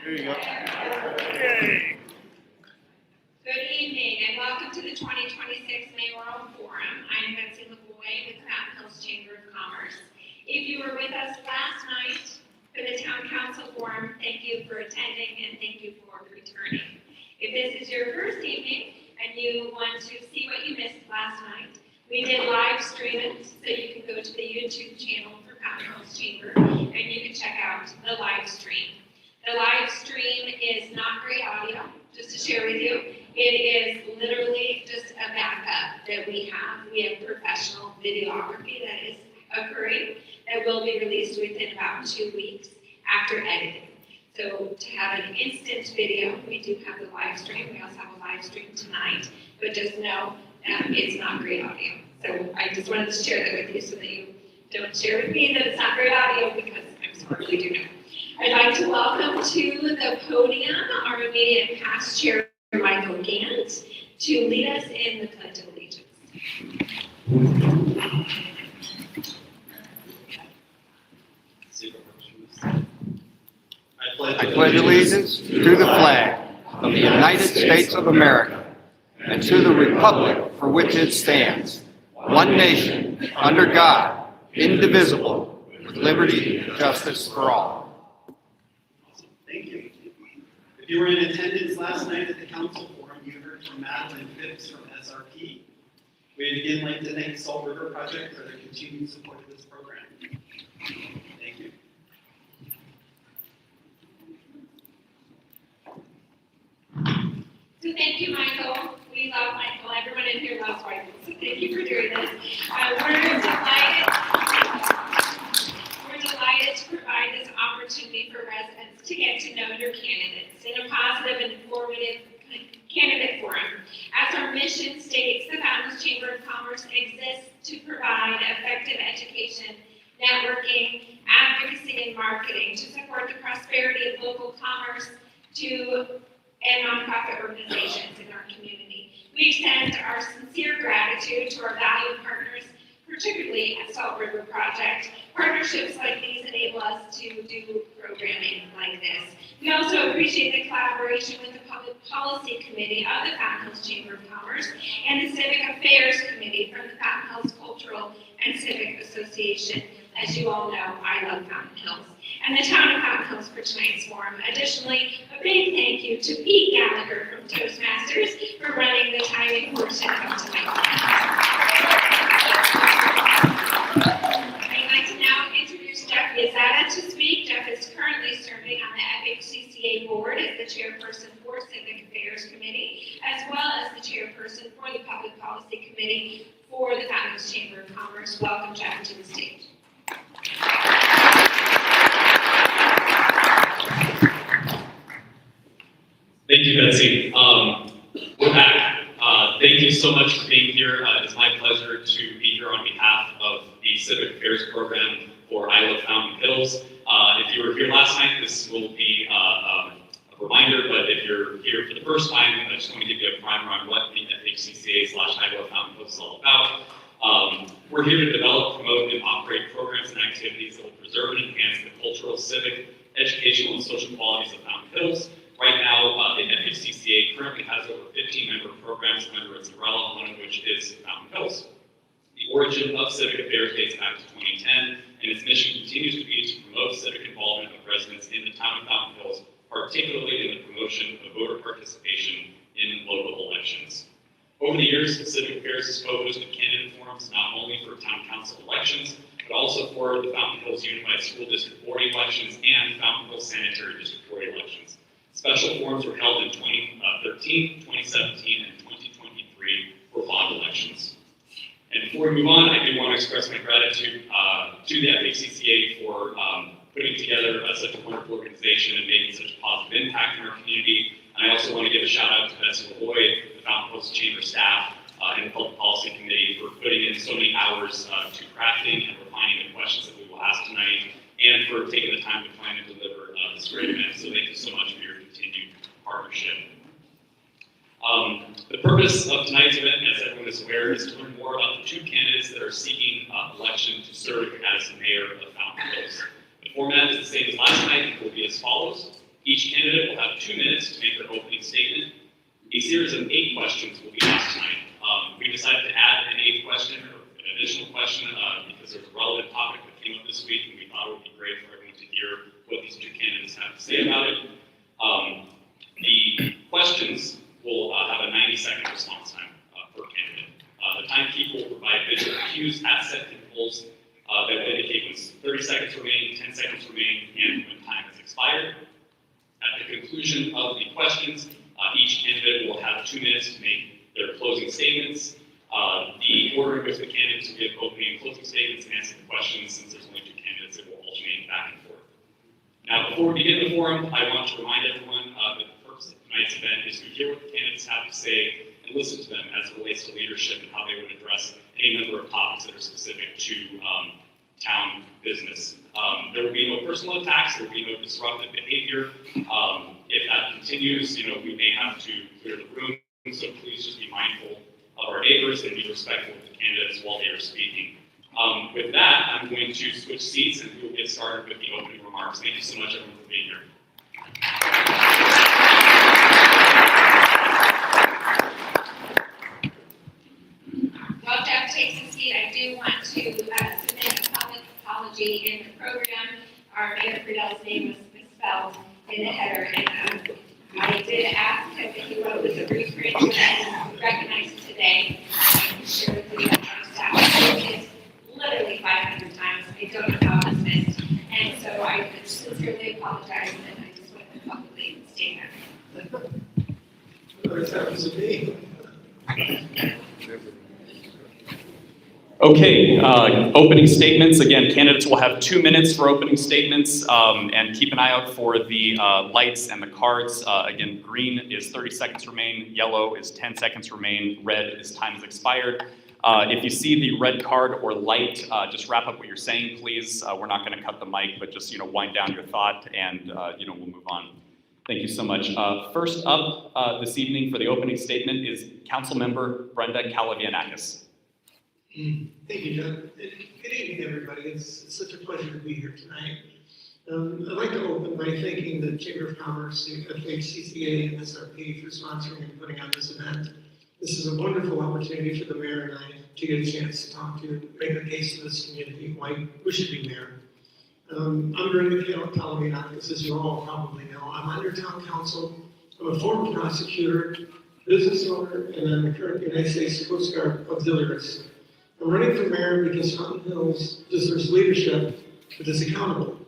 There you go. Yay. Good evening and welcome to the 2026 Mayoral Forum. I'm Betsy LaVoy with the Mountain Hills Chamber of Commerce. If you were with us last night for the Town Council Forum, thank you for attending and thank you for returning. If this is your first evening and you want to see what you missed last night, we did live stream it, so you can go to the YouTube channel for Mountain Hills Chamber and you can check out the live stream. The live stream is not great audio, just to share with you. It is literally just a backup that we have. We have professional videography that is occurring that will be released within about 2 weeks after editing. So to have an instant video, we do have the live stream. We also have a live stream tonight, but just know it's not great audio. So I just wanted to share that with you so that you don't share with me that it's not great audio because I'm sorry, we do know. I'd like to welcome to the podium our immediate past chair, Michael Gant, to lead us in the Pledge of Allegiance. I pledge allegiance to the flag of the United States of America and to the republic for which it stands, one nation, under God, indivisible, with liberty and justice for all. Thank you. If you were in attendance last night at the council forum, you heard from Madeline Phipps from SRP. We'd again like to thank Salt River Project for their continued support of this program. Thank you. So thank you, Michael. We love Michael. Everyone in here loves Michael. So thank you for doing this. We're delighted to provide this opportunity for residents to get to know your candidates in a positive and informative candidate forum. As our mission states, the Mountain Hills Chamber of Commerce exists to provide effective education, networking, advocacy, and marketing to support the prosperity of local commerce and nonprofit organizations in our community. We extend our sincere gratitude to our valued partners, particularly at Salt River Project. Partnerships like these enable us to do programming like this. We also appreciate the collaboration with the Public Policy Committee of the Mountain Hills Chamber of Commerce and the Civic Affairs Committee from the Mountain Hills Cultural and Civic Association. As you all know, I love Mountain Hills. And the town of Mountain Hills for tonight's forum. Additionally, a big thank you to Pete Gallagher from Toastmasters for running the timing portion of tonight's I'd like to now introduce Jeff Yazada to speak. Jeff is currently serving on the FHCCA board as the chairperson for Civic Affairs Committee, as well as the chairperson for the Public Policy Committee for the Mountain Hills Chamber of Commerce. Welcome, Jeff, to the stage. Thank you, Betsy. We're back. Thank you so much for being here. It's my pleasure to be here on behalf of the Civic Affairs Program for I Love Mountain Hills. If you were here last night, this will be a reminder, but if you're here for the first time, I just want to give you a primer on what the FHCCA/I Love Mountain Hills is all about. We're here to develop, promote, and operate programs and activities that will preserve and enhance the cultural, civic, educational, and social qualities of Mountain Hills. Right now, the FHCCA currently has over 15 member programs under its umbrella, one of which is Mountain Hills. The origin of Civic Affairs dates back to 2010, and its mission continues to be to promote civic involvement of residents in the town of Mountain Hills, particularly in the promotion of voter participation in local elections. Over the years, Civic Affairs has co-hosted candidate forums not only for town council elections, but also for the Mountain Hills Unified School District Board elections and Mountain Hills Sanitary District Board elections. Special forums were held in 2013, 2017, and 2023 for bond elections. And before we move on, I do want to express my gratitude to the FHCCA for putting together such a wonderful organization and making such a positive impact in our community. And I also want to give a shout out to Betsy LaVoy, the Mountain Hills Chamber staff, and the Public Policy Committee for putting in so many hours to crafting and refining the questions that we will ask tonight, and for taking the time to plan and deliver this great event. So thank you so much for your continued partnership. The purpose of tonight's event, as everyone is aware, is to learn more about the two candidates that are seeking election to serve as the mayor of Mountain Hills. The format is the same as last night. It will be as follows. Each candidate will have 2 minutes to make their opening statement. A series of 8 questions will be asked tonight. We decided to add an 8th question, or an additional question, because there's a relevant topic that came up this week, and we thought it would be great for everyone to hear what these 2 candidates have to say about it. The questions will have a 90-second response time per candidate. The timekeeper will provide visual cues at set intervals that indicate when 30 seconds remain, 10 seconds remain, and when time has expired. At the conclusion of the questions, each candidate will have 2 minutes to make their closing statements. The order in which the candidates will give opening and closing statements and answer the questions, since there's only 2 candidates, it will alternate back and forth. Now, before we begin the forum, I want to remind everyone that the purpose of tonight's event is to hear what the candidates have to say and listen to them as it relates to leadership and how they would address any number of topics that are specific to town business. There will be no personal attacks. There will be no disruptive behavior. If that continues, we may have to clear the room. So please just be mindful of our neighbors and be respectful of the candidates while they are speaking. With that, I'm going to switch seats and we will get started with the opening remarks. Thank you so much, everyone, for being here. While Jeff takes a seat, I do want to submit a public apology in the program. Our Mayor Friedel's name was misspelled in the header, and I did ask him if he wrote with a reprint and recognized it today. I can share with you that our staff it's literally 500 times. I don't know how it was missed. And so I sincerely apologize, and I just want to publicly state that. What happens to me? Okay, opening statements. Again, candidates will have 2 minutes for opening statements, and keep an eye out for the lights and the cards. Again, green is 30 seconds remain, yellow is 10 seconds remain, red is time has expired. If you see the red card or light, just wrap up what you're saying, please. We're not going to cut the mic, but just wind down your thought, and we'll move on. Thank you so much. First up this evening for the opening statement is Councilmember Brenda Calavianakis. Thank you, John. Good evening, everybody. It's such a pleasure to be here tonight. I'd like to open by thanking the Chamber of Commerce, the FHCCA, and SRP for sponsoring and putting on this event. This is a wonderful opportunity for the mayor and I to get a chance to talk to, make a case to this community why we should be mayor. I'm Brenda Calavianakis, as you all probably know. I'm on your town council. I'm a former prosecutor, business owner, and I'm a current United States Coast Guard auxiliarist. I'm running for mayor because Fountain Hills deserves leadership that is accountable,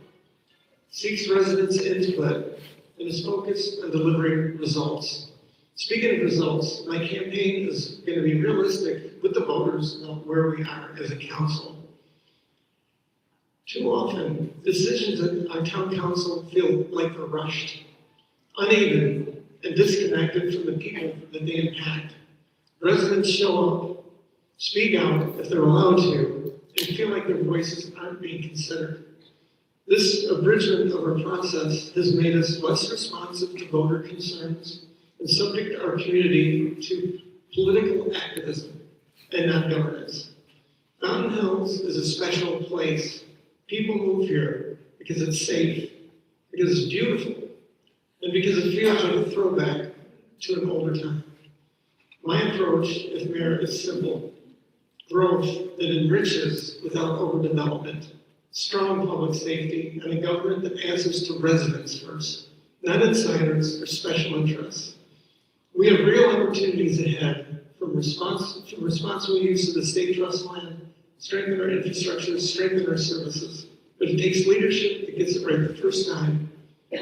seeks residents' input, and is focused on delivering results. Speaking of results, my campaign is going to be realistic with the voters about where we are as a council. Too often, decisions at our town council feel like they're rushed, uneven, and disconnected from the people that they impact. Residents show up, speak out if they're allowed to, and feel like their voices aren't being considered. This abridgment of our process has made us less responsive to voter concerns and subject our community to political activism and not governance. Fountain Hills is a special place. People move here because it's safe, because it's beautiful, and because it feels like a throwback to an older time. My approach as mayor is simple. Growth that enriches without overdevelopment, strong public safety, and a government that answers to residents first, not insiders or special interests. We have real opportunities ahead from responsible use of the state trust land, strengthen our infrastructure, strengthen our services. But it takes leadership that gets it right the first time,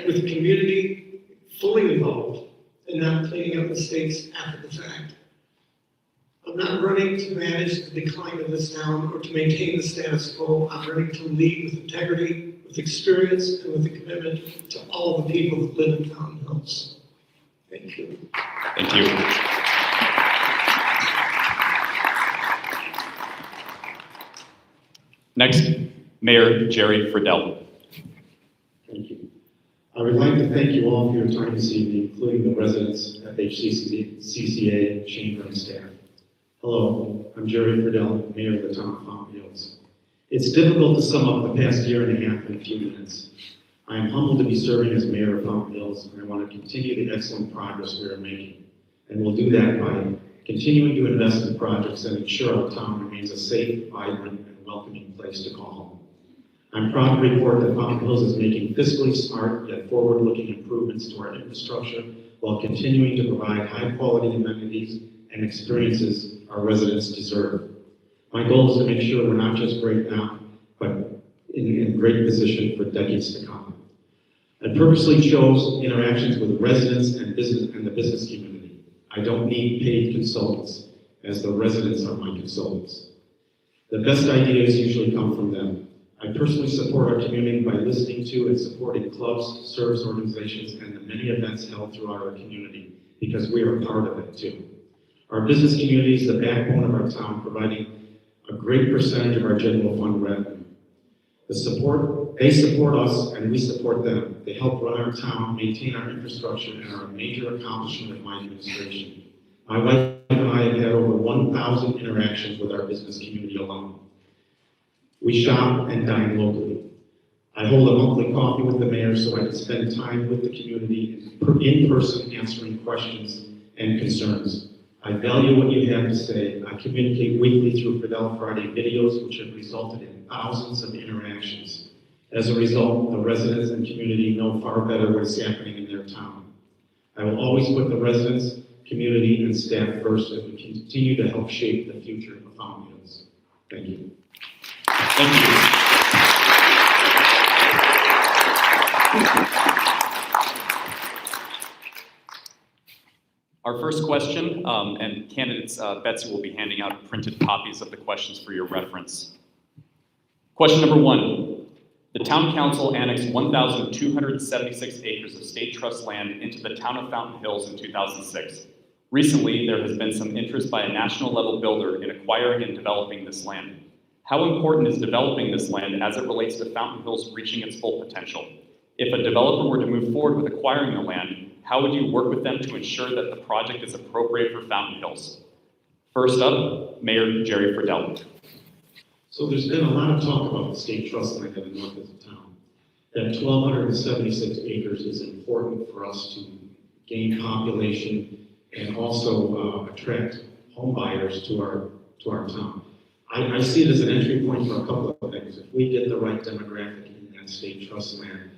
with the community fully involved and not cleaning up mistakes after the fact. I'm not running to manage the decline of this town or to maintain the status quo. I'm running to lead with integrity, with experience, and with a commitment to all the people that live in Fountain Hills. Thank you. Thank you. Next, Mayor Jerry Friedel. Thank you. I would like to thank you all for your time this evening, including the residents, FHCCA, Chamber, and staff. Hello, I'm Jerry Friedel, Mayor of the town of Fountain Hills. It's difficult to sum up the past year and a half in a few minutes. I am humbled to be serving as mayor of Fountain Hills, and I want to continue the excellent progress we are making. And we'll do that by continuing to invest in projects that ensure our town remains a safe, vibrant, and welcoming place to call home. I'm proud to report that Fountain Hills is making fiscally smart yet forward-looking improvements to our infrastructure while continuing to provide high-quality amenities and experiences our residents deserve. My goal is to make sure we're not just great now, but in great position for decades to come. I purposely chose interactions with residents and the business community. I don't need paid consultants, as the residents are my consultants. The best ideas usually come from them. I personally support our community by listening to and supporting clubs, service organizations, and the many events held throughout our community, because we are part of it too. Our business community is the backbone of our town, providing a great percentage of our general fund revenue. They support us and we support them. They help run our town, maintain our infrastructure, and are a major accomplishment of my administration. My wife and I have had over 1,000 interactions with our business community alone. We shop and dine locally. I hold a monthly coffee with the mayor so I can spend time with the community in person, answering questions and concerns. I value what you have to say. I communicate weekly through Fidel Friday videos, which have resulted in thousands of interactions. As a result, the residents and community know far better what is happening in their town. I will always put the residents, community, and staff first as we continue to help shape the future of Fountain Hills. Thank you. Thank you. Our first question, and candidates, Betsy will be handing out printed copies of the questions for your reference. Question number 1. The Town Council annexed 1,276 acres of state trust land into the town of Fountain Hills in 2006. Recently, there has been some interest by a national level builder in acquiring and developing this land. How important is developing this land as it relates to Fountain Hills reaching its full potential? If a developer were to move forward with acquiring the land, how would you work with them to ensure that the project is appropriate for Fountain Hills? First up, Mayor Jerry Friedel. So there's been a lot of talk about the state trust land in the north of the town. That 1,276 acres is important for us to gain population and also attract home buyers to our town. I see it as an entry point for a couple of things. If we get the right demographic in that state trust land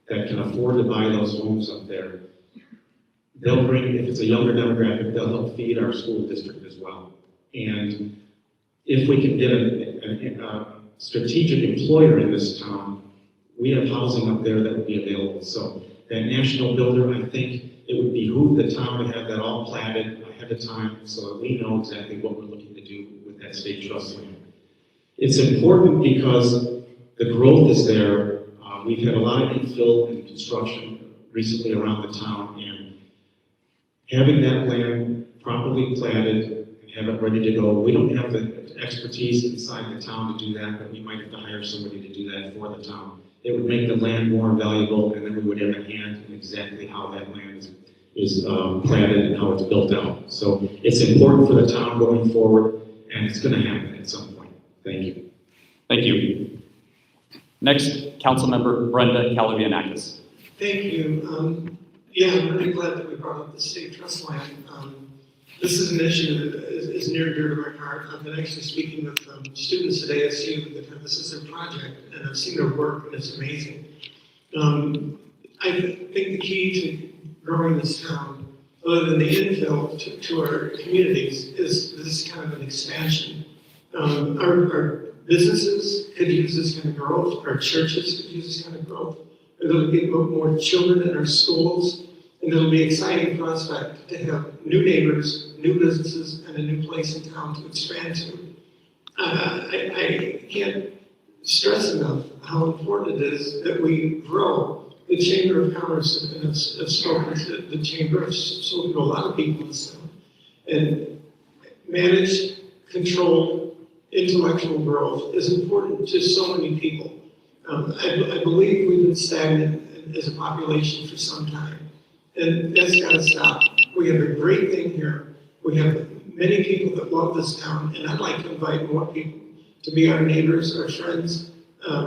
that can afford to buy those homes up there, they'll bring, if it's a younger demographic, they'll help feed our school district as well. And if we can get a strategic employer in this town, we have housing up there that would be available. So that national builder, I think it would behoove the town to have that all platted ahead of time so that we know exactly what we're looking to do with that state trust land. It's important because the growth is there. We've had a lot of infill and construction recently around the town, and having that land properly platted and have it ready to go, we don't have the expertise inside the town to do that, but we might have to hire somebody to do that for the town. It would make the land more valuable, and then we would have a hand in exactly how that land is platted and how it's built out. So it's important for the town going forward, and it's going to happen at some point. Thank you. Thank you. Next, Councilmember Brenda Calavianakis. Thank you. Yeah, I'm really glad that we brought up the state trust land. This is an issue that is near and dear to my heart. I've been actually speaking with students at ASU that have this as their project, and I've seen their work, and it's amazing. I think the key to growing this town, other than the infill to our communities, is this kind of an expansion. Our businesses could use this kind of growth. Our churches could use this kind of growth. It'll get more children in our schools, and it'll be an exciting prospect to have new neighbors, new businesses, and a new place in town to expand to. I can't stress enough how important it is that we grow. The Chamber of Commerce have spoken to the Chamber, have spoken to a lot of people in this town, and managed, controlled, intellectual growth is important to so many people. I believe we've been stagnant as a population for some time, and that's got to stop. We have a great thing here. We have many people that love this town, and I'd like to invite more people to be our neighbors, our friends,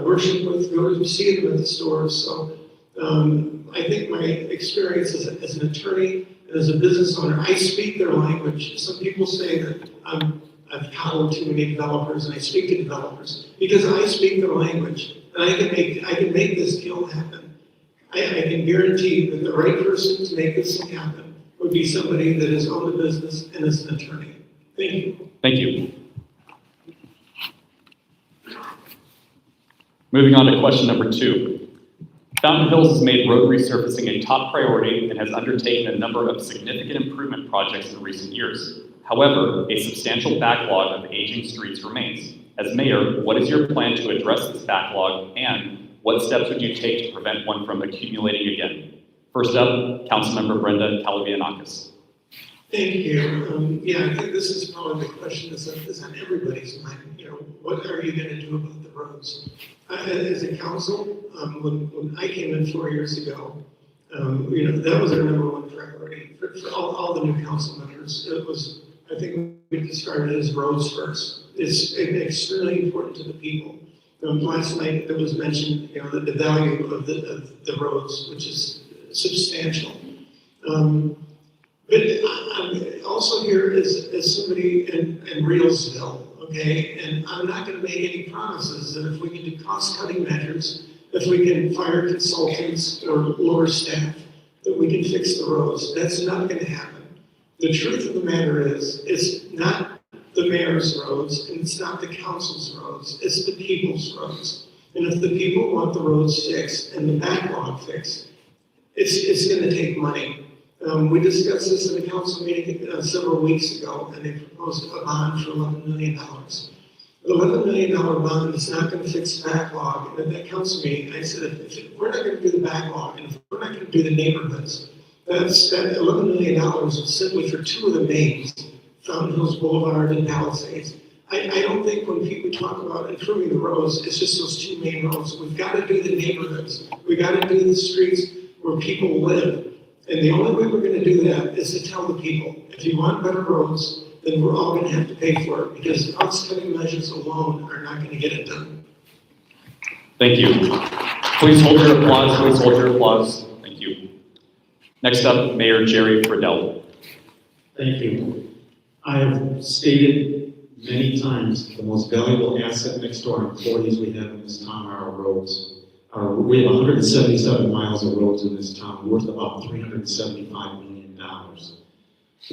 worship with, go to see them at the stores. So I think my experience as an attorney and as a business owner, I speak their language. Some people say that I've coddled too many developers, and I speak to developers because I speak their language, and I can make this deal happen. I can guarantee that the right person to make this thing happen would be somebody that has owned a business and is an attorney. Thank you. Thank you. Moving on to question number 2. Fountain Hills has made road resurfacing a top priority and has undertaken a number of significant improvement projects in recent years. However, a substantial backlog of aging streets remains. As mayor, what is your plan to address this backlog, and what steps would you take to prevent one from accumulating again? First up, Councilmember Brenda Calavianakis. Thank you. Yeah, I think this is probably the question that's on everybody's mind. You know, what are you going to do about the roads? As a council, when I came in 4 years ago, you know, that was our number one priority for all the new council members. It was, I think we described it as roads first. It's extremely important to the people. Last night it was mentioned, you know, the value of the roads, which is substantial. But I'm also here as somebody in Reelsville, okay? And I'm not gonna make any promises that if we can do cost-cutting measures, if we can fire consultants or lower staff, that we can fix the roads. That's not gonna happen. The truth of the matter is, it's not the mayor's roads, and it's not the council's roads, it's the people's roads. And if the people want the roads fixed and the backlog fixed, it's gonna take money. We discussed this in a council meeting several weeks ago, and they proposed a bond for $11 million. The $11 million bond is not going to fix the backlog. And at that council meeting, I said, if we're not going to do the backlog, and if we're not going to do the neighborhoods, that $11 million is simply for 2 of the mains, Fountain Hills Boulevard and Palisades. I don't think when people talk about improving the roads, it's just those 2 main roads. We've got to do the neighborhoods. We've got to do the streets where people live. And the only way we're going to do that is to tell the people, if you want better roads, then we're all going to have to pay for it, because cost-cutting measures alone are not going to get it done. Thank you. Please hold your applause. Please hold your applause. Thank you. Next up, Mayor Jerry Friedel. Thank you. I have stated many times the most valuable asset next to our employees we have in this town are our roads. We have 177 miles of roads in this town, worth about $375 million.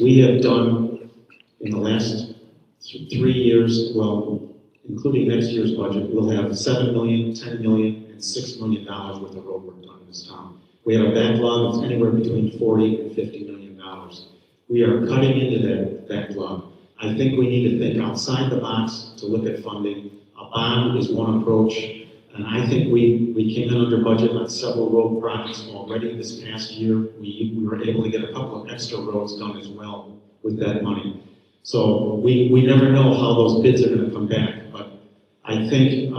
We have done, in the last 3 years, well, including next year's budget, we'll have $7 million, $10 million, and $6 million worth of road work done in this town. We have a backlog of anywhere between $40 and $50 million. We are cutting into that backlog. I think we need to think outside the box to look at funding. A bond is one approach. And I think we came in under budget on several road projects already this past year. We were able to get a couple of extra roads done as well with that money. So we never know how those bids are going to come back. But I think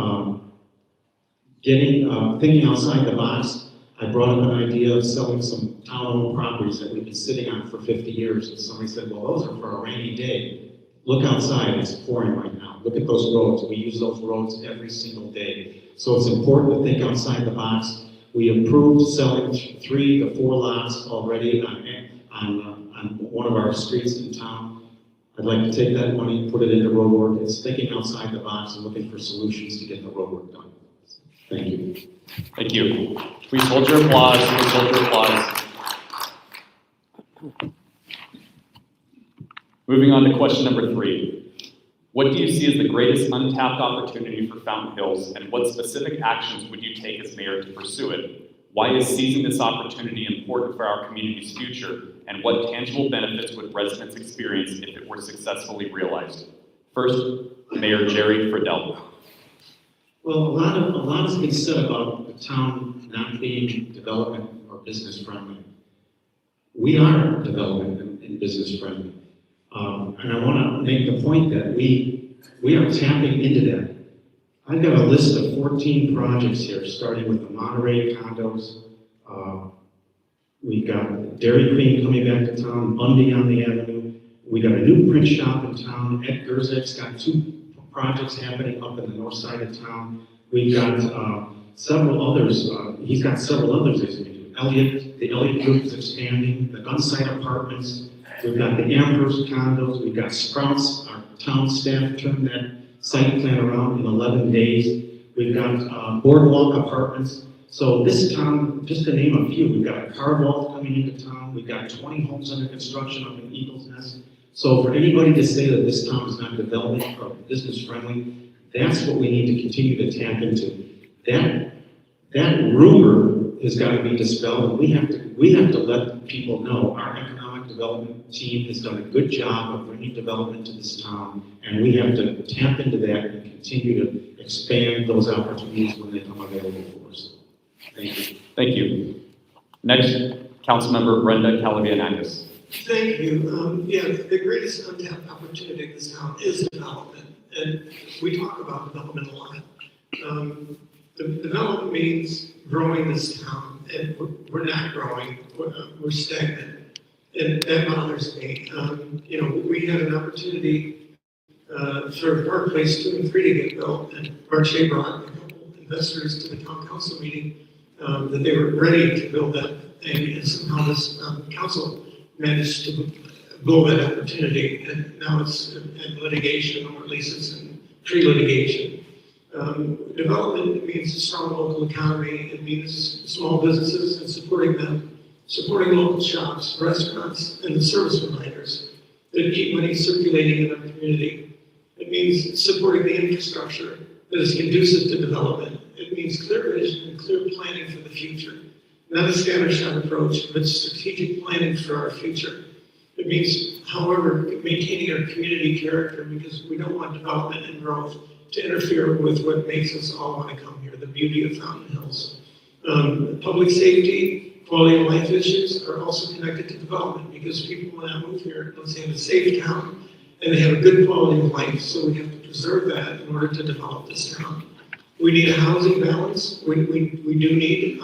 thinking outside the box, I brought up an idea of selling some town-owned properties that we've been sitting on for 50 years. And somebody said, well, those are for a rainy day. Look outside, it's pouring right now. Look at those roads. We use those roads every single day. So it's important to think outside the box. We approved selling 3 to 4 lots already on one of our streets in town. I'd like to take that money and put it into road work. It's thinking outside the box and looking for solutions to get the road work done. Thank you. Thank you. Please hold your applause. Please hold your applause. Moving on to question number 3. What do you see as the greatest untapped opportunity for Fountain Hills, and what specific actions would you take as mayor to pursue it? Why is seizing this opportunity important for our community's future, and what tangible benefits would residents experience if it were successfully realized? First, Mayor Jerry Friedel. Well, a lot has been said about the town not being development or business friendly. We are development and business friendly. And I want to make the point that we are tapping into that. I've got a list of 14 projects here, starting with the Monterey condos. We've got Dairy Queen coming back to town, Bundy on the Avenue. We got a new print shop in town. Ed Gerzak's got 2 projects happening up in the north side of town. We've got several others, he's got several others he's going to do. The Elliott Group is expanding, the Gunsite Apartments, we've got the Amherst condos, we've got Sprouts, our town staff turned that site plan around in 11 days. We've got Boardwalk Apartments. So this town, just to name a few, we've got a car vault coming into town, we've got 20 homes under construction up in Eagles Nest. So for anybody to say that this town is not development or business friendly, that's what we need to continue to tap into. That rumor has got to be dispelled, and we have to let people know our economic development team has done a good job of bringing development to this town, and we have to tap into that and continue to expand those opportunities when they come available for us. Thank you. Thank you. Next, Councilmember Brenda Calavianakis. Thank you. Yeah, the greatest untapped opportunity in this town is development, and we talk about development a lot. The development means growing this town, and we're not growing, we're stagnant, and that bothers me. You know, we had an opportunity for Park Place 2 and 3 to get built, and March brought a couple investors to the town council meeting that they were ready to build that thing, and somehow this council managed to blow that opportunity, and now it's in litigation, or at least it's in pre-litigation. Development means a strong local economy. It means small businesses and supporting them, supporting local shops, restaurants, and the service providers that keep money circulating in our community. It means supporting the infrastructure that is conducive to development. It means clear vision and clear planning for the future. Not a scattershot approach, but strategic planning for our future. It means, however, maintaining our community character, because we don't want development and growth to interfere with what makes us all want to come here, the beauty of Fountain Hills. Public safety, quality of life issues are also connected to development, because people when I move here, let's say in a safe town, and they have a good quality of life, so we have to preserve that in order to develop this town. We need a housing balance. We do need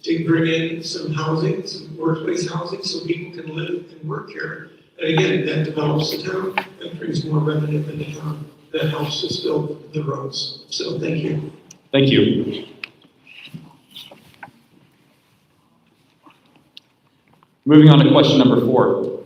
to bring in some housing, some workplace housing, so people can live and work here. And again, that develops the town, that brings more revenue into town, that helps us build the roads. So thank you. Thank you. Moving on to question number 4.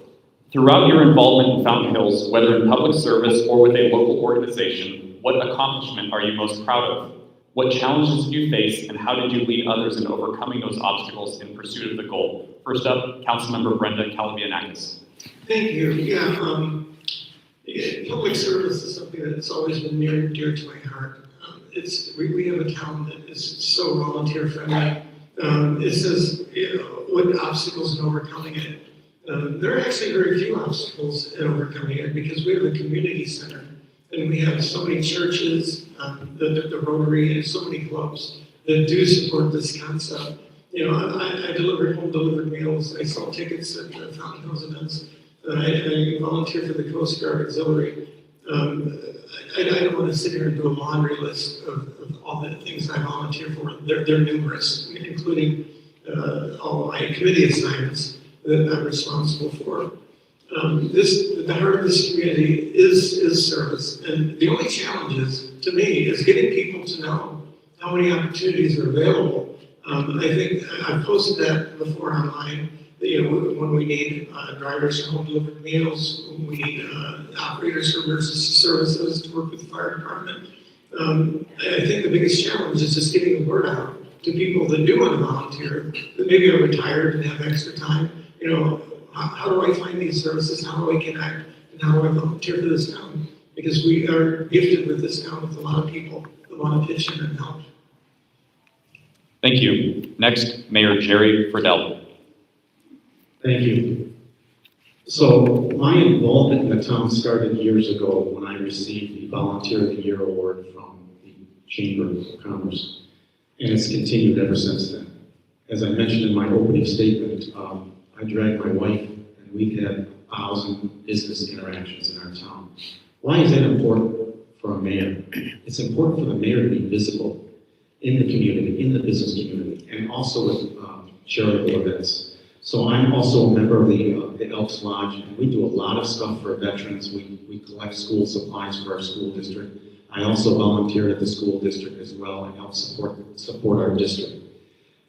Throughout your involvement in Fountain Hills, whether in public service or with a local organization, what accomplishment are you most proud of? What challenges did you face, and how did you lead others in overcoming those obstacles in pursuit of the goal? First up, Councilmember Brenda Calavianakis. Thank you. Yeah, public service is something that's always been near and dear to my heart. We have a town that is so volunteer friendly. It says, you know, what obstacles in overcoming it. There are actually very few obstacles in overcoming it, because we have a community center, and we have so many churches, the Rotary, and so many clubs that do support this concept. You know, I deliver home delivered meals. I sell tickets at the Fountain Hills events. I volunteer for the Coast Guard Auxiliary. I don't want to sit here and do a laundry list of all the things I volunteer for. They're numerous, including all my committee assignments that I'm responsible for. The heart of this community is service, and the only challenge to me is getting people to know how many opportunities are available. I think I've posted that before online. You know, when we need drivers for home delivered meals, when we need operators for emergency services to work with the fire department. I think the biggest challenge is just getting the word out to people that do want to volunteer, that maybe are retired and have extra time. You know, how do I find these services? How do I connect? And how do I volunteer for this town? Because we are gifted with this town with a lot of people that want to pitch in and help. Thank you. Next, Mayor Jerry Friedel. Thank you. So my involvement in the town started years ago when I received the Volunteer of the Year award from the Chamber of Commerce, and it's continued ever since then. As I mentioned in my opening statement, I dragged my wife, and we've had 1,000 business interactions in our town. Why is that important for a mayor? It's important for the mayor to be visible in the community, in the business community, and also with charitable events. So I'm also a member of the Elks Lodge, and we do a lot of stuff for veterans. We collect school supplies for our school district. I also volunteered at the school district as well and helped support our district.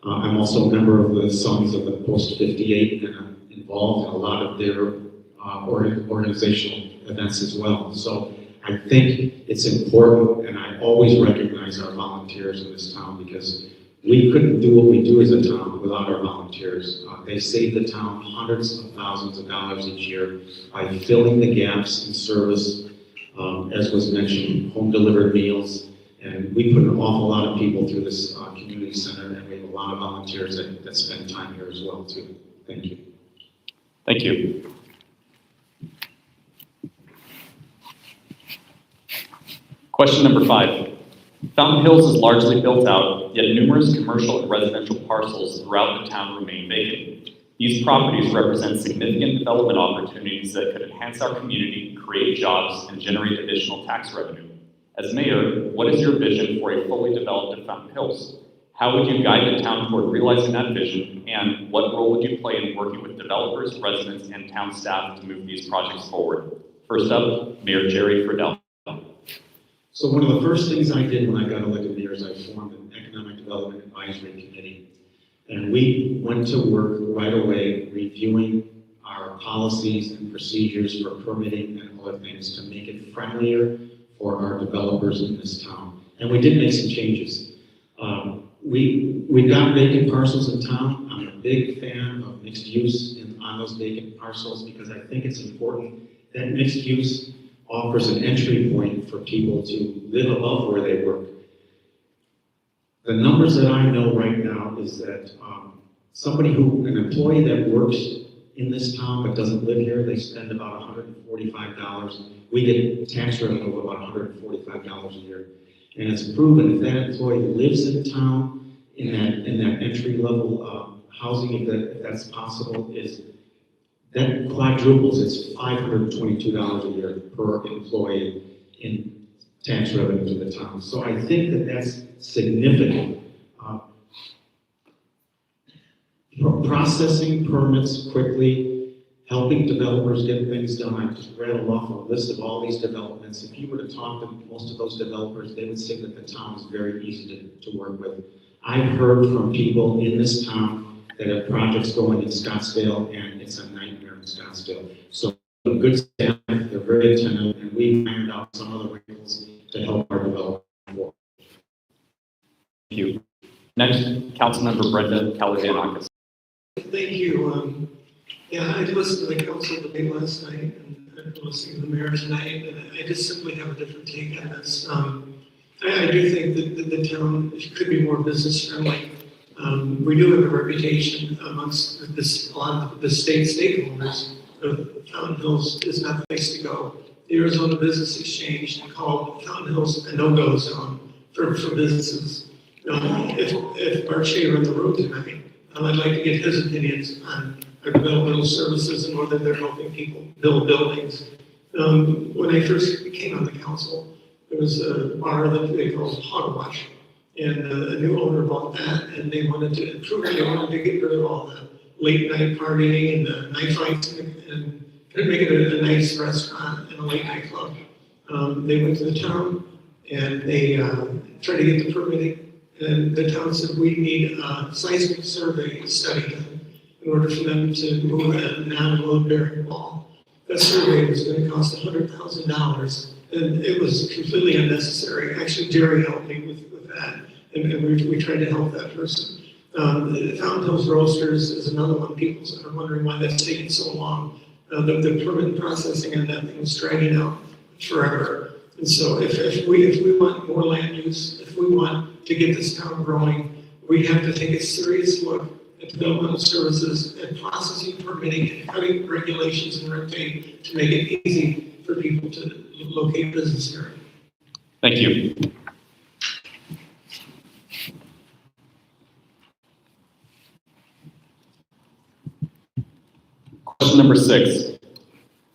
I'm also a member of the Sons of the Post 58 and I'm involved in a lot of their organizational events as well. So I think it's important, and I always recognize our volunteers in this town because we couldn't do what we do as a town without our volunteers. They save the town hundreds of thousands of dollars each year by filling the gaps in service, as was mentioned, home delivered meals. And we put an awful lot of people through this community center, and we have a lot of volunteers that spend time here as well too. Thank you. Thank you. Question number 5. Fountain Hills is largely built out, yet numerous commercial and residential parcels throughout the town remain vacant. These properties represent significant development opportunities that could enhance our community, create jobs, and generate additional tax revenue. As mayor, what is your vision for a fully developed Fountain Hills? How would you guide the town toward realizing that vision, and what role would you play in working with developers, residents, and town staff to move these projects forward? First up, Mayor Jerry Friedel. So one of the first things I did when I got elected mayor is I formed an economic development advisory committee. And we went to work right away reviewing our policies and procedures for permitting and other things to make it friendlier for our developers in this town. And we did make some changes. We got vacant parcels in town. I'm a big fan of mixed use on those vacant parcels because I think it's important that mixed use offers an entry point for people to live above where they work. The numbers that I know right now is that an employee that works in this town but doesn't live here, they spend about $145. We get tax revenue of about $145 a year. And it's proven if that employee lives in town in that entry level housing, if that's possible, is that quadruples. It's $522 a year per employee in tax revenue to the town. So I think that that's significant. Processing permits quickly, helping developers get things done. I just read off a list of all these developments. If you were to talk to most of those developers, they would say that the town is very easy to work with. I've heard from people in this town that have projects going in Scottsdale, and it's a nightmare in Scottsdale. So a good staff, they're very attentive, and we ironed out some of the wrinkles to help our development forward. Thank you. Next, Councilmember Brenda Calagianakis. Thank you. Yeah, I listened to the council debate last night and I'm listening to the mayor tonight, and I just simply have a different take on this. I do think that the town could be more business friendly. We do have a reputation amongst a lot of the state stakeholders. Fountain Hills is not the place to go. The Arizona Business Exchange called Fountain Hills a no-go zone for businesses. If Mark Shaver in the room tonight, I'd like to get his opinions on our developmental services and whether they're helping people build buildings. When I first came on the council, there was a bar that they called Hog Wash, and a new owner bought that, and they wanted to improve it. They wanted to get rid of all the late night partying and the night fights and make it a nice restaurant and a late night club. They went to the town and they tried to get the permitting. And the town said, we need a seismic survey study done in order for them to move a non-load bearing wall. That survey was going to cost $100,000, and it was completely unnecessary. Actually, Jerry helped me with that, and we tried to help that person. The Fountain Hills Roasters is another one. People are wondering why that's taking so long. The permit processing on that thing is dragging out forever. And so if we want more land use, if we want to get this town growing, we have to take a serious look at developmental services and processing, permitting, and cutting regulations and red tape to make it easy for people to locate business here. Thank you. Question number 6.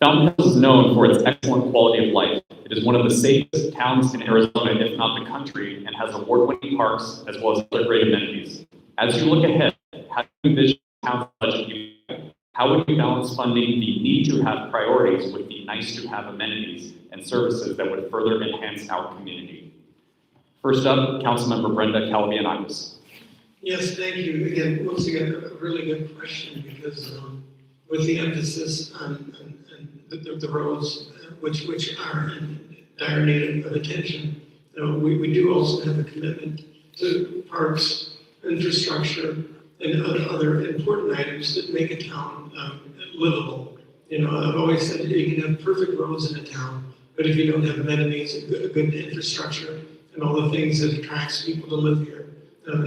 Fountain Hills is known for its excellent quality of life. It is one of the safest towns in Arizona, if not the country, and has award-winning parks as well as other great amenities. As you look ahead, how do you envision the town's budget? How would you balance funding the need-to-have priorities with the nice-to-have amenities? And and services that would further enhance our community. First up, Councilmember Brenda Calabianakis. Yes, thank you. Again, once again, a really good question because with the emphasis on the roads, which are in dire need of attention, we do also have a commitment to parks, infrastructure, and other important items that make a town livable. I've always said you can have perfect roads in a town, but if you don't have amenities, a good infrastructure, and all the things that attracts people to live here,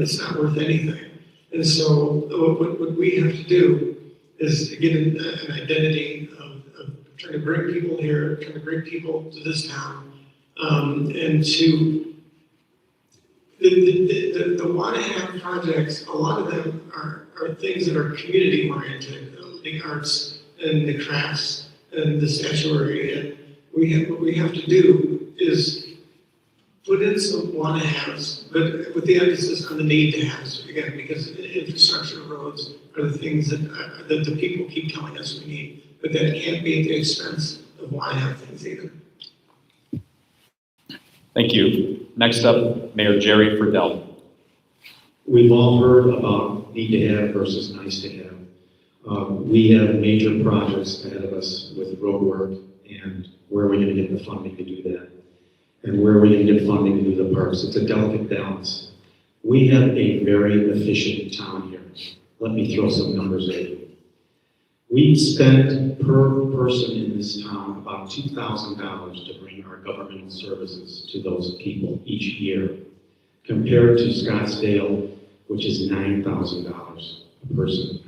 it's not worth anything. And so what we have to do is get an identity of trying to bring people here, trying to bring people to this town, and to the want-to-have projects, a lot of them are things that are community-oriented, the arts and the crafts and the statuary. And what we have to do is put in some want-to-haves, but with the emphasis on the need-to-haves, again, because infrastructure, roads are the things that the people keep telling us we need, but that can't be at the expense of want-to-have things either. Thank you. Next up, Mayor Jerry Friedel. We've all heard about need to have versus nice to have. We have major projects ahead of us with road work, and where are we going to get the funding to do that? And where are we going to get funding to do the parks? It's a delicate balance. We have a very efficient town here. Let me throw some numbers at you. We spend per person in this town about $2,000 to bring our governmental services to those people each year, compared to Scottsdale, which is $9,000 a person.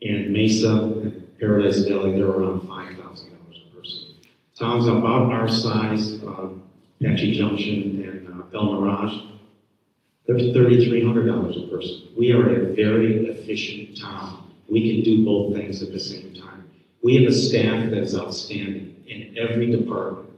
And Mesa and Paradise Valley, they're around $5,000 a person. Towns about our size, Apache Junction and Bel Mirage, they're $3,300 a person. We are a very efficient town. We can do both things at the same time. We have a staff that is outstanding in every department.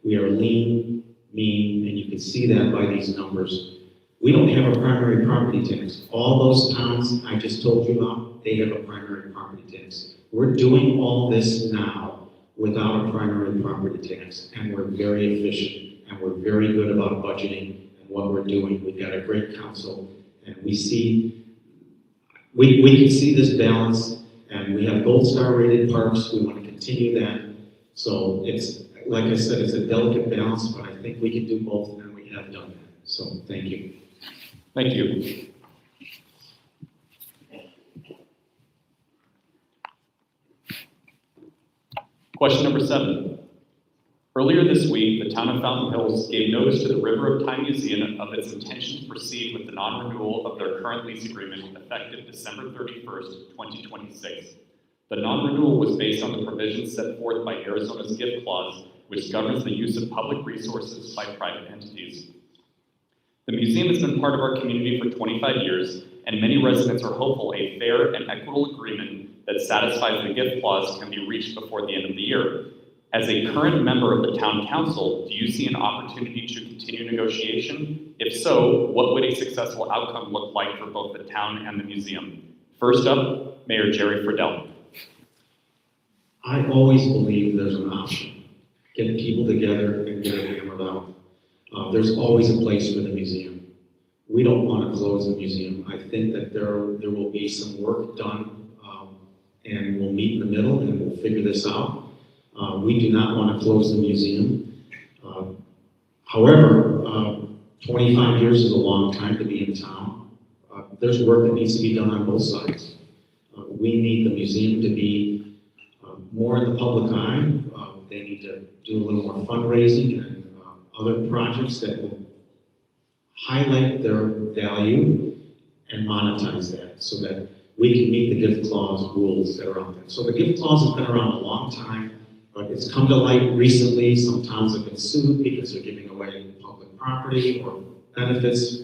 We are lean, mean, and you can see that by these numbers. We don't have a primary property tax. All those towns I just told you about, they have a primary property tax. We're doing all this now without a primary property tax, and we're very efficient, and we're very good about budgeting and what we're doing. We've got a great council, and we can see this balance, and we have gold star rated parks. We want to continue that. So it's, like I said, it's a delicate balance, but I think we can do both, and we have done that. So thank you. Thank you. Question number 7. Earlier this week, the town of Fountain Hills gave notice to the River of Time Museum of its intention to proceed with the non-renewal of their current lease agreement effective December 31st, 2026. The non-renewal was based on the provisions set forth by Arizona's gift clause, which governs the use of public resources by private entities. The museum has been part of our community for 25 years, and many residents are hopeful a fair and equitable agreement that satisfies the gift clause can be reached before the end of the year. As a current member of the town council, do you see an opportunity to continue negotiation? If so, what would a successful outcome look like for both the town and the museum? First up, Mayor Jerry Friedel. I always believe there's an option. Get people together and get it hammered out. There's always a place for the museum. We don't want to close the museum. I think that there will be some work done, and we'll meet in the middle and we'll figure this out. We do not want to close the museum. However, 25 years is a long time to be in town. There's work that needs to be done on both sides. We need the museum to be more in the public eye. They need to do a little more fundraising and other projects that will highlight their value and monetize that so that we can meet the gift clause rules that are out there. So the gift clause has been around a long time, but it's come to light recently. Some towns have been sued because they're giving away public property or benefits.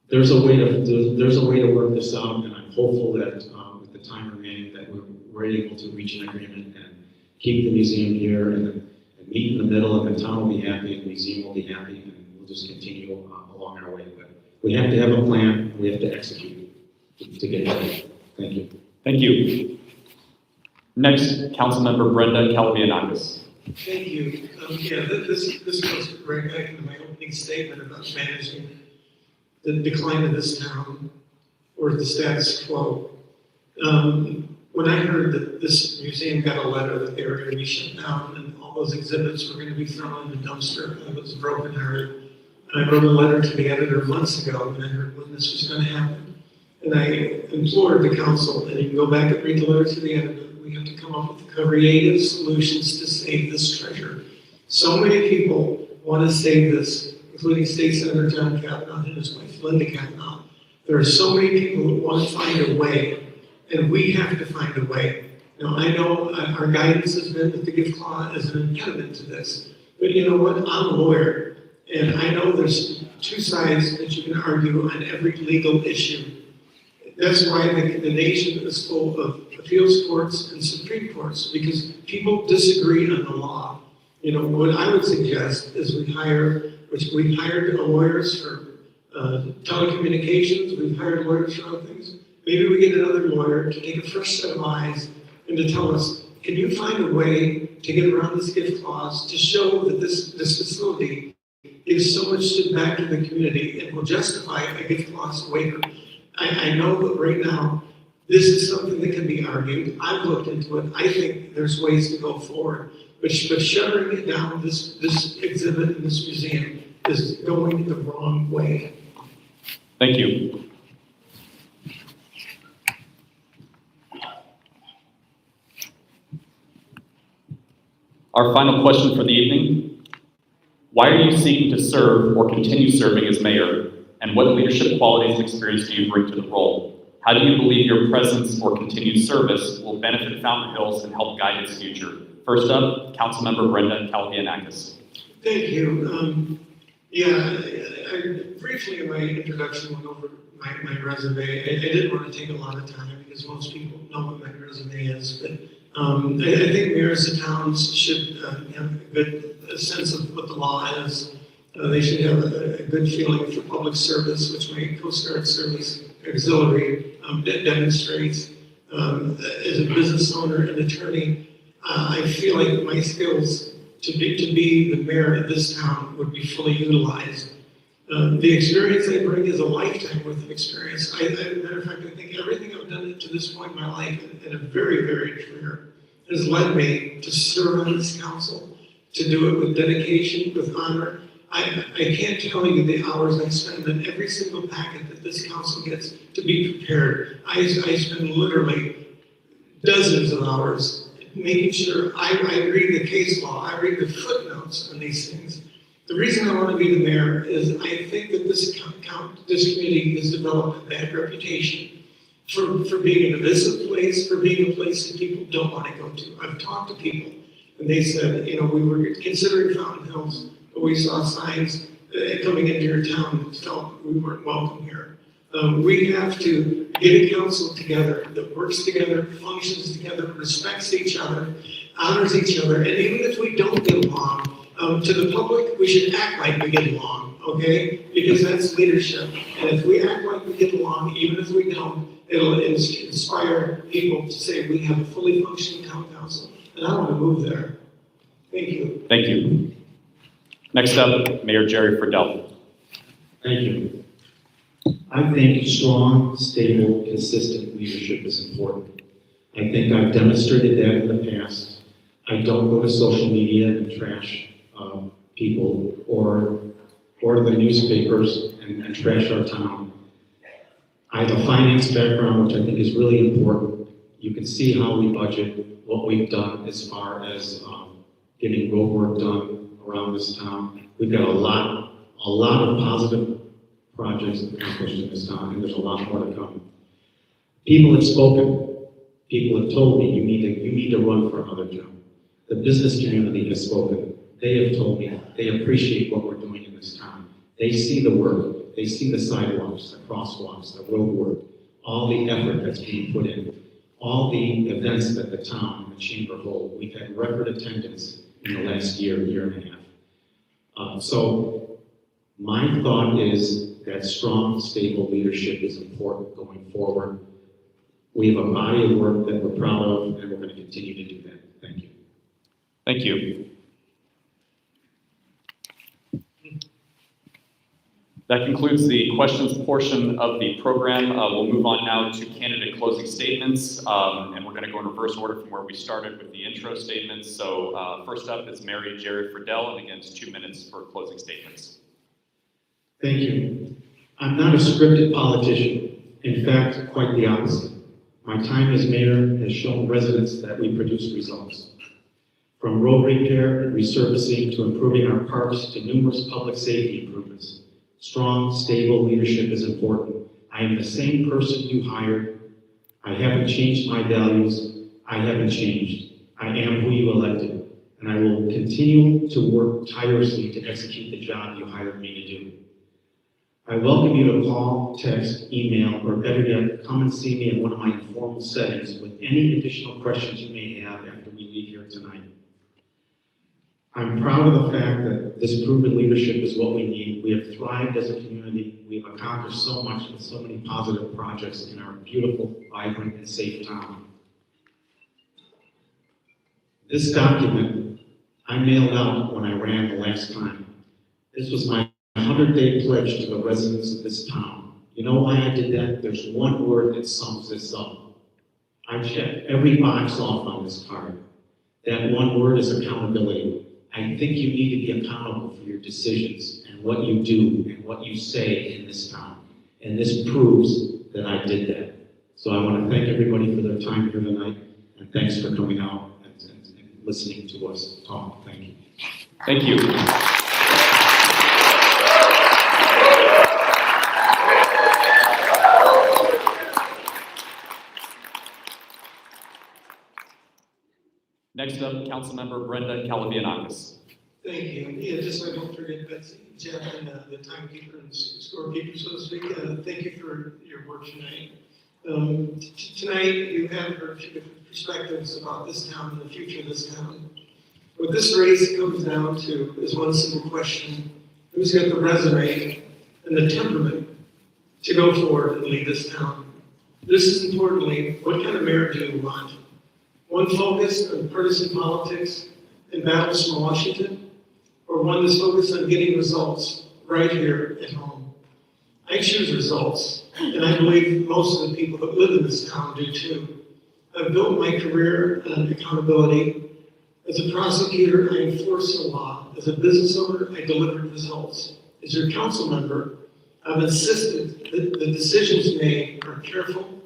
There's a way to work this out, and I'm hopeful that with the time remaining that we're able to reach an agreement and keep the museum here and meet in the middle, and the town will be happy, and the museum will be happy, and we'll just continue along our way. But we have to have a plan. We have to execute to get there. Thank you. Thank you. Next, Councilmember Brenda Calabianakis. Thank you. This goes right back into my opening statement about managing the decline of this town or the status quo. When I heard that this museum got a letter that they were going to be shut down and all those exhibits were going to be thrown in the dumpster, I was brokenhearted. I wrote a letter to the editor months ago when I heard when this was going to happen. And I implored the council, and you can go back and read the letter to the editor, we have to come up with creative solutions to save this treasure. So many people want to save this, including State Senator John Kavanaugh and his wife Linda Kavanaugh. There are so many people who want to find a way, and we have to find a way. Now, I know our guidance has been that the gift clause is an impediment to this, but you know what? I'm a lawyer, and I know there's two sides that you can argue on every legal issue. That's why the nation is full of appeals courts and Supreme Courts, because people disagree on the law. You know, what I would suggest is we've hired lawyers for telecommunications, we've hired lawyers for other things. Maybe we get another lawyer to take a fresh set of eyes and to tell us, can you find a way to get around this gift clause to show that this facility gives so much back to the community and will justify a gift clause waiver? I know that right now, this is something that can be argued. I've looked into it. I think there's ways to go forward. But shuttering it down, this exhibit in this museum is going the wrong way. Thank you. Our final question for the evening. Why are you seeking to serve or continue serving as mayor? And what leadership qualities and experience do you bring to the role? How do you believe your presence or continued service will benefit Fountain Hills and help guide its future? First up, Councilmember Brenda Calvianakis. Thank you. I briefly in my introduction went over my resume. I didn't want to take a lot of time because most people know what my resume is, but I think mayors and towns should have a good sense of what the law is. They should have a good feeling for public service, which my Coast Guard Service Auxiliary demonstrates. As a business owner and attorney, I feel like my skills to be the mayor of this town would be fully utilized. The experience I bring is a lifetime worth of experience. As a matter of fact, I think everything I've done to this point in my life in a very varied career has led me to serve on this council, to do it with dedication, with honor. I can't tell you the hours I spend on every single packet that this council gets to be prepared. I spend literally dozens of hours making sure I read the case law, I read the footnotes on these things. The reason I want to be the mayor is I think that this community has developed a bad reputation for being a divisive place, for being a place that people don't want to go to. I've talked to people and they said, you know, we were considering Fountain Hills, but we saw signs coming into your town and felt we weren't welcome here. We have to get a council together that works together, functions together, respects each other, honors each other, and even if we don't get along, to the public, we should act like we get along, okay? Because that's leadership. And if we act like we get along, even if we don't, it'll inspire people to say we have a fully functioning town council. And I want to move there. Thank you. Thank you. Next up, Mayor Jerry Friedel. Thank you. I think strong, stable, consistent leadership is important. I think I've demonstrated that in the past. I don't go to social media and trash people or the newspapers and trash our town. I have a finance background, which I think is really important. You can see how we budget, what we've done as far as getting road work done around this town. We've got a lot of positive projects accomplished in this town, and there's a lot more to come. People have spoken. People have told me you need to run for another job. The business community has spoken. They have told me they appreciate what we're doing in this town. They see the work. They see the sidewalks, the crosswalks, the road work, all the effort that's being put in, all the events that the town and the chamber hold. We've had record attendance in the last year and a half. So my thought is that strong, stable leadership is important going forward. We have a body of work that we're proud of, and we're going to continue to do that. Thank you. Thank you. That concludes the questions portion of the program. We'll move on now to candidate closing statements, and we're going to go in reverse order from where we started with the intro statements. So first up is Mary Jerry Friedel, and again, it's 2 minutes for closing statements. Thank you. I'm not a scripted politician. In fact, quite the opposite. My time as mayor has shown residents that we produce results. From road repair and resurfacing to improving our parks to numerous public safety improvements. Strong, stable leadership is important. I am the same person you hired. I haven't changed my values. I haven't changed. I am who you elected, and I will continue to work tirelessly to execute the job you hired me to do. I welcome you to call, text, email, or better yet, come and see me in one of my informal settings with any additional questions you may have after we leave here tonight. I'm proud of the fact that this proven leadership is what we need. We have thrived as a community. We have accomplished so much with so many positive projects in our beautiful, vibrant, and safe town. This document I mailed out when I ran the last time. This was my 100-day pledge to the residents of this town. You know why I did that? There's one word that sums this up. I checked every box off on this card. That one word is accountability. I think you need to be accountable for your decisions and what you do and what you say in this town. And this proves that I did that. So I want to thank everybody for their time here tonight, and thanks for coming out and listening to us talk. Thank you. Thank you. Next up, Councilmember Brenda Calavianakis. Thank you. Yeah, just so I don't forget Betsy, Jeff, and the timekeeper and scorekeeper, so to speak. Thank you for your work tonight. Tonight, you have heard different perspectives about this town and the future of this town. What this race comes down to is one simple question: who's got the resume and the temperament to go forward and lead this town? This is importantly, what kind of mayor do you want? One focused on partisan politics and battles from Washington, or one that's focused on getting results right here at home? I choose results, and I believe most of the people that live in this town do too. I've built my career on accountability. As a prosecutor, I enforce the law. As a business owner, I deliver results. As your council member, I've insisted that the decisions made are careful,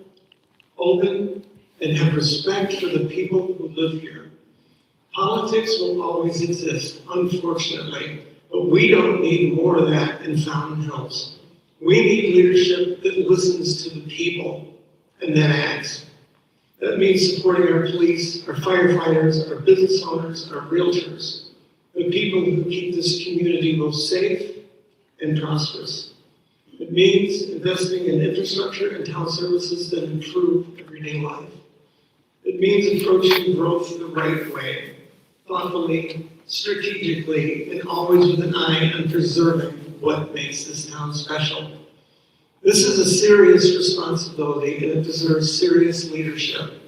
open, and have respect for the people who live here. Politics will always exist, unfortunately, but we don't need more of that in Fountain Hills. We need leadership that listens to the people and then acts. That means supporting our police, our firefighters, our business owners, our realtors, the people who keep this community both safe and prosperous. It means investing in infrastructure and town services that improve everyday life. It means approaching growth the right way, thoughtfully, strategically, and always with an eye on preserving what makes this town special. This is a serious responsibility, and it deserves serious leadership.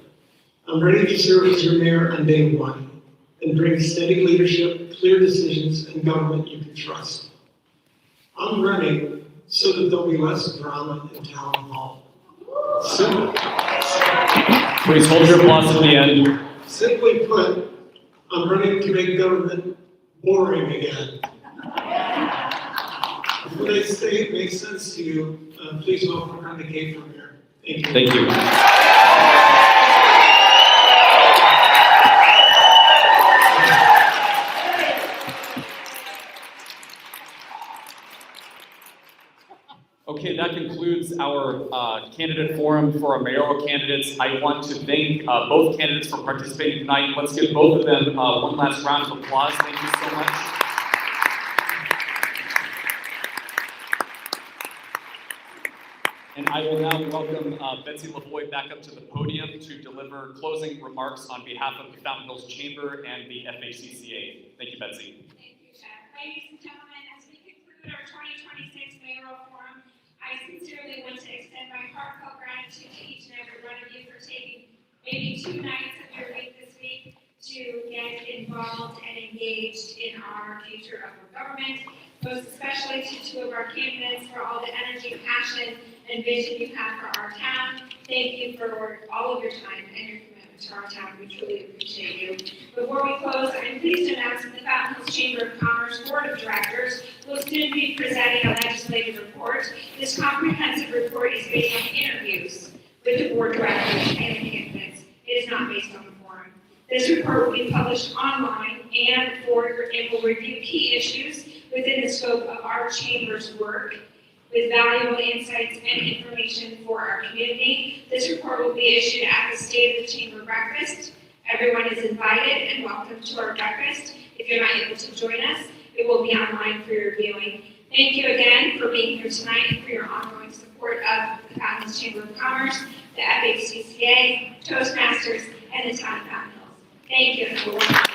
I'm ready to serve as your mayor on day one and bring steady leadership, clear decisions, and government you can trust. I'm running so that there'll be less drama in town hall. Simple. Please hold your applause at the end. Simply put, I'm running to make government boring again. If what I say makes sense to you, please welcome Brenda Kay from here. Thank you. Thank you. Okay, that concludes our candidate forum for our mayoral candidates. I want to thank both candidates for participating tonight. Let's give both of them one last round of applause. Thank you so much. And I will now welcome Betsy Lavoie back up to the podium to deliver closing remarks on behalf of the Fountain Hills Chamber and the FHCCA. Thank you, Betsy. Thank you, Jeff. Ladies and gentlemen, as we conclude our 2026 mayoral forum, I sincerely want to extend my heartfelt gratitude to each and every one of you for taking maybe 2 nights of your week this week to get involved and engaged in our future of our government. most especially to two of our candidates for all the energy, passion, and vision you have for our town. Thank you for all of your time and your commitment to our town. We truly appreciate you. Before we close, I'm pleased to announce that the Fountain Hills Chamber of Commerce Board of Directors will soon be presenting a legislative report. This comprehensive report is based on interviews with the board directors and the candidates. It is not based on the forum. This report will be published online and it will review key issues within the scope of our chamber's work with valuable insights and information for our community. This report will be issued at the State of the Chamber breakfast. Everyone is invited and welcome to our breakfast. If you're not able to join us, it will be online for your viewing. Thank you again for being here tonight and for your ongoing support of the Fountain Hills Chamber of Commerce, the FHCCA, Toastmasters, and the Town of Fountain Hills. Thank you, everyone.